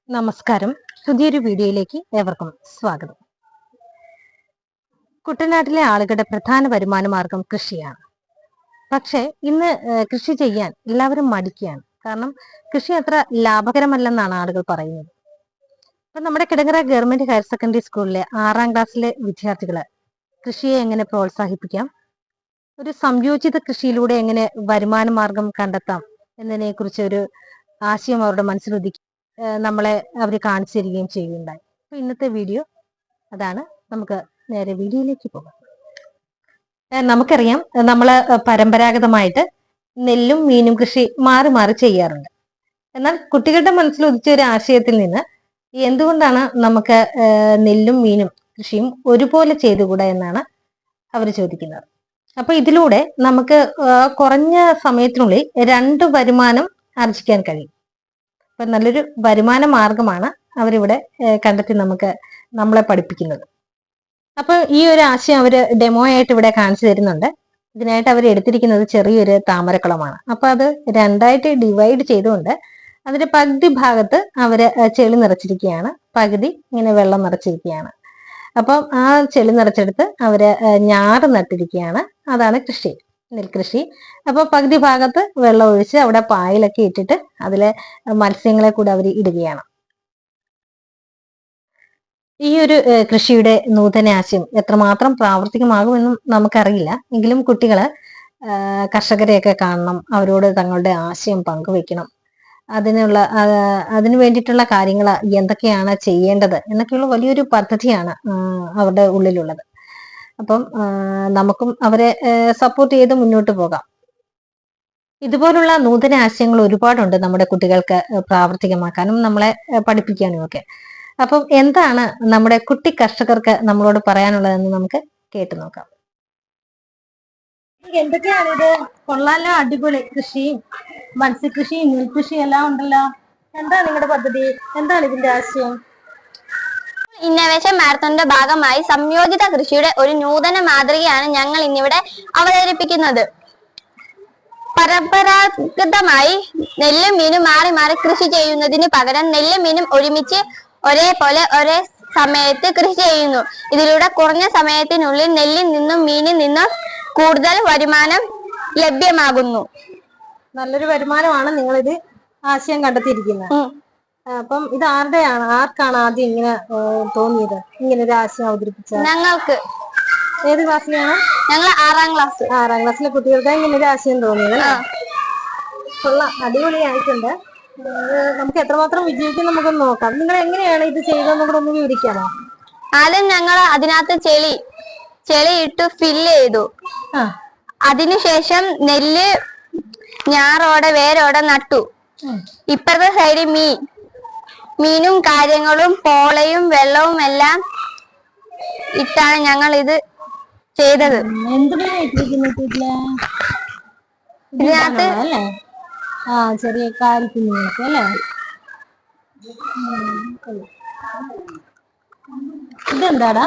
നമസ്കാരം. പുതിയൊരു വീഡിയോയിലേക്ക് ഏവർക്കും സ്വാഗതം. കുട്ടനാട്ടിലെ ആളുകളുടെ പ്രധാന വരുമാന മാർഗം കൃഷിയാണ്. പക്ഷേ ഇന്ന് കൃഷി ചെയ്യാൻ എല്ലാവരും മടിക്കുകയാണ്. കാരണം കൃഷി അത്ര ലാഭകരമല്ലെന്നാണ് ആളുകൾ പറയുന്നത്. അപ്പൊ നമ്മുടെ കിടങ്ങറ ഗവൺമെന്റ് ഹയർ സെക്കൻഡറി സ്കൂളിലെ 6ാം ക്ലാസ്സിലെ വിദ്യാർത്ഥികള് കൃഷിയെ എങ്ങനെ പ്രോത്സാഹിപ്പിക്കാം, ഒരു സംയോജിത കൃഷിയിലൂടെ എങ്ങനെ വരുമാന മാർഗം കണ്ടെത്താം എന്നതിനെ കുറിച്ച് ഒരു ആശയം അവരുടെ മനസ്സിലുദിക്കും നമ്മളെ അവർ കാണിച്ചു തരികയും ചെയ്യുകയുണ്ടായി. അപ്പൊ ഇന്നത്തെ വീഡിയോ അതാണ്. നമുക്ക് നേരെ വീഡിയോയിലേക്ക് പോകാം. നമുക്കറിയാം, നമ്മള് പരമ്പരാഗതമായിട്ട് നെല്ലും മീനും കൃഷി മാറി മാറി ചെയ്യാറുണ്ട്. എന്നാൽ കുട്ടികളുടെ മനസ്സിൽ ഉദിച്ച ഒരു ആശയത്തിൽ നിന്ന് എന്തുകൊണ്ടാണ് നമുക്ക് നെല്ലും മീനും കൃഷിയും ഒരുപോലെ ചെയ്തുകൂടാ എന്നാണ് അവർ ചോദിക്കുന്നത്. അപ്പൊ ഇതിലൂടെ നമുക്ക് കുറഞ്ഞ സമയത്തിനുള്ളിൽ 2 വരുമാനം ആർജിക്കാൻ കഴിയും. അപ്പൊ നല്ലൊരു വരുമാന മാർഗമാണ് അവരിവിടെ കണ്ടെത്തി നമ്മളെ പഠിപ്പിക്കുന്നത്. അപ്പൊ ഈ ഒരു ആശയം അവര് ഡെമോ ആയിട്ട് ഇവിടെ കാണിച്ചു തരുന്നുണ്ട്. ഇതിനായിട്ട് അവർ എടുത്തിരിക്കുന്നത് ചെറിയൊരു താമരക്കുളമാണ്. അപ്പൊ അത് 2ആയിട്ട് ഡിവൈഡ് ചെയ്തുകൊണ്ട് അതിന്റെ പകുതി ഭാഗത്ത് അവര് ചെളി നിറച്ചിരിക്കുകയാണ്, പകുതി ഇങ്ങനെ വെള്ളം നിറച്ചിരിക്കുകയാണ്. അപ്പം ആ ചെളി നിറച്ചെടുത്ത് അവര് ഞാറ് നട്ടിരിക്കുകയാണ്. അതാണ് കൃഷി, നെൽകൃഷി. അപ്പൊ പകുതി ഭാഗത്ത് വെള്ളം ഒഴിച്ച് അവിടെ പായലൊക്കെ ഇട്ടിട്ട് അതിലെ മത്സ്യങ്ങളെ കൂടെ അവർ ഇടുകയാണ്. ഈ ഒരു കൃഷിയുടെ നൂതന ആശയം എത്രമാത്രം പ്രാവർത്തികമാകുമെന്നും നമുക്കറിയില്ല. എങ്കിലും കുട്ടികള് കർഷകരെയൊക്കെ കാണണം, അവരോട് തങ്ങളുടെ ആശയം പങ്കുവെക്കണം, അതിനു വേണ്ടിയിട്ടുള്ള കാര്യങ്ങൾ എന്തൊക്കെയാണ് ചെയ്യേണ്ടത് എന്നൊക്കെയുള്ള വലിയൊരു പദ്ധതിയാണ് അവരുടെ ഉള്ളിലുള്ളത്. അപ്പം നമുക്കും അവരെ സപ്പോർട്ട് ചെയ്ത് മുന്നോട്ട് പോകാം. ഇതുപോലുള്ള നൂതന ആശയങ്ങൾ ഒരുപാടുണ്ട് നമ്മുടെ കുട്ടികൾക്ക് പ്രാവർത്തികമാക്കാനും നമ്മളെ പഠിപ്പിക്കാനും ഒക്കെ. അപ്പം എന്താണ് നമ്മുടെ കുട്ടി കർഷകർക്ക് നമ്മളോട് പറയാനുള്ളതെന്ന് നമുക്ക് കേട്ടു നോക്കാം. എന്തൊക്കെയാണിത്? കൊള്ളാലോ, അടിപൊളി കൃഷിയും മത്സ്യകൃഷിയും നെൽകൃഷിയും എല്ലാം ഉണ്ടല്ലോ. എന്താണ് നിങ്ങളുടെ പദ്ധതി? എന്താണ് ഇതിന്റെ ആശയം? ഇന്നവേഷൻ മാരത്തോണിന്റെ ഭാഗമായി സംയോജിത കൃഷിയുടെ ഒരു നൂതന മാതൃകയാണ് ഞങ്ങൾ ഇന്നിവിടെ അവതരിപ്പിക്കുന്നത്. പരമ്പരാഗതമായി നെല്ലും മീനും മാറി മാറി കൃഷി ചെയ്യുന്നതിന് പകരം നെല്ലും മീനും ഒരുമിച്ച് ഒരേപോലെ ഒരേ സമയത്ത് കൃഷി ചെയ്യുന്നു. ഇതിലൂടെ കുറഞ്ഞ സമയത്തിനുള്ളിൽ നെല്ലിൽ നിന്നും മീനിൽ നിന്നും കൂടുതൽ വരുമാനം ലഭ്യമാകുന്നു. നല്ലൊരു വരുമാനമാണ് നിങ്ങളിത് ആശയം കണ്ടെത്തിയിരിക്കുന്നത്. അപ്പം ഇത് ആർക്കാണ് ആദ്യം ഇങ്ങനെ തോന്നിയത്, ഇങ്ങനെ ഒരു ആശയം അവതരിപ്പിച്ചത്? ഞങ്ങൾക്ക്. ഏത് ക്ലാസ്സിലാണ്? ഞങ്ങൾ 6ാം ക്ലാസ്. 6ാം ക്ലാസ്സിലെ കുട്ടികൾക്ക് ഇങ്ങനെ ഒരു ആശയം തോന്നിയത്. കൊള്ളാം, അടിപൊളിയായിട്ടുണ്ട്. നമുക്ക് എത്രമാത്രം വിജയിക്കും നമുക്കൊന്ന് നോക്കാം. നിങ്ങൾ എങ്ങനെയാണ് ഇത് ചെയ്തതെന്ന് കൂടെ ഒന്ന് വിവരിക്കാമോ? ആദ്യം ഞങ്ങൾ അതിനകത്ത് ചെളി ഇട്ട് ഫില്ല് ചെയ്തു. അതിനുശേഷം നെല്ല് ഞാറോടെ വേരോടെ നട്ടു. ഇപ്പുറത്തെ സൈഡിൽ മീനും കാര്യങ്ങളും പോളയും വെള്ളവും എല്ലാം ഇട്ടാണ് ഞങ്ങൾ ഇത് ചെയ്തത്. ഇതിനകത്ത് ചെറിയ കാര്യത്തിനൊക്കെ അല്ലേ? ഇതെന്താടാ?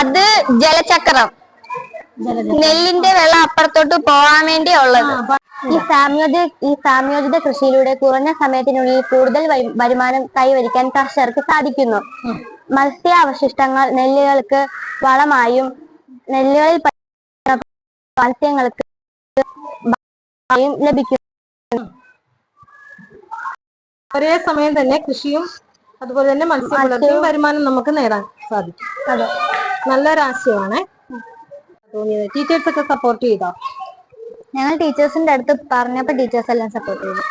അത് ജലചക്രം. നെല്ലിന്റെ വെള്ളം അപ്പുറത്തോട്ട് പോകാൻ വേണ്ടി ഉള്ളത്. ഈ സാമ്യോജിത കൃഷിയിലൂടെ കുറഞ്ഞ സമയത്തിനുള്ളിൽ കൂടുതൽ വരുമാനം കൈവരിക്കാൻ കർഷകർക്ക് സാധിക്കുന്നു. മത്സ്യാവശിഷ്ടങ്ങൾ നെല്ലുകൾക്ക് വളമായും നെല്ലുകളിൽ മത്സ്യങ്ങൾക്ക് ലഭിക്കുന്നു. ഒരേ സമയം തന്നെ കൃഷിയും അതുപോലെ തന്നെ മത്സ്യവളർത്തിയും വരുമാനം നമുക്ക് നേടാൻ സാധിക്കും. അതെ, നല്ലൊരാശയമാണ് തോന്നിയത്. ടീച്ചേഴ്സ് ഒക്കെ സപ്പോർട്ട് ചെയ്തോ? ഞങ്ങൾ ടീച്ചേഴ്സിന്റെ അടുത്ത് പറഞ്ഞപ്പോ ടീച്ചേഴ്സ് എല്ലാം സപ്പോർട്ട് ചെയ്തു.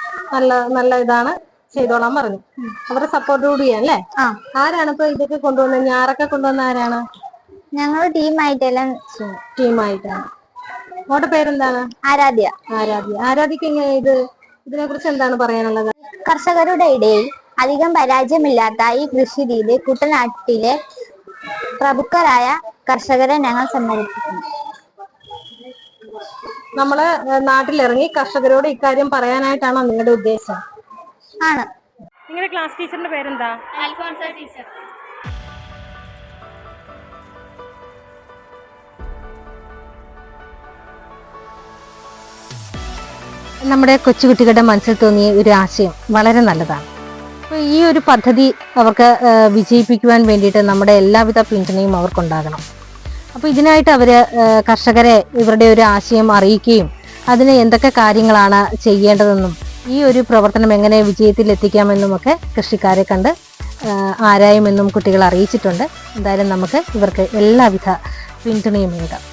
നല്ല ഇതാണ്, ചെയ്തോളാൻ പറഞ്ഞു. അവരുടെ സപ്പോർട്ട് കൂടിയല്ലേ? ആരാണ് ഇപ്പൊ ഇതൊക്കെ കൊണ്ടുവന്നത്? ഞാറൊക്കെ കൊണ്ടുവന്ന ആരാണ്? ഞങ്ങൾ ടീമായിട്ടാണ്. മോടെ പേരെന്താണ്? ആരാധ്യ. ആരാധ്യക്ക് എങ്ങനെ ഇതിനെ കുറിച്ച് എന്താണ് പറയാനുള്ളത്? കർഷകരുടെ ഇടയിൽ അധികം പരാജയമില്ലാത്ത ഈ കൃഷി രീതി കുട്ടനാട്ടിലെ പ്രമുഖരായ കർഷകരെ ഞങ്ങൾ സമ്മതിക്കുന്നു. നമ്മള് നാട്ടിലിറങ്ങി കർഷകരോട് ഇക്കാര്യം പറയാനായിട്ടാണോ നിങ്ങളുടെ ഉദ്ദേശം? ആണ്. നിങ്ങളുടെ ക്ലാസ് ടീച്ചറിന്റെ പേരെന്താ? അൽഫോൺസ ടീച്ചർ. നമ്മുടെ കൊച്ചുകുട്ടികളുടെ മനസ്സിൽ തോന്നിയ ഒരു ആശയം വളരെ നല്ലതാണ്. അപ്പോൾ ഈ ഒരു പദ്ധതി അവർക്ക് വിജയിപ്പിക്കുവാൻ വേണ്ടിയിട്ട് നമ്മുടെ എല്ലാവിധ പിന്തുണയും അവർക്കുണ്ടാകണം. അപ്പോൾ ഇതിനായിട്ട് അവർ കർഷകരെ ഇവരുടെ ഒരു ആശയം അറിയിക്കുകയും അതിന് എന്തൊക്കെ കാര്യങ്ങളാണ് ചെയ്യേണ്ടതെന്നും ഈ ഒരു പ്രവർത്തനം എങ്ങനെ വിജയത്തിൽ എത്തിക്കാമെന്നുമൊക്കെ കൃഷിക്കാരെ കണ്ട് ആരായുമെന്നും കുട്ടികൾ അറിയിച്ചിട്ടുണ്ട്. എന്തായാലും നമുക്ക് ഇവർക്ക് എല്ലാവിധ പിന്തുണയും നൽകാം.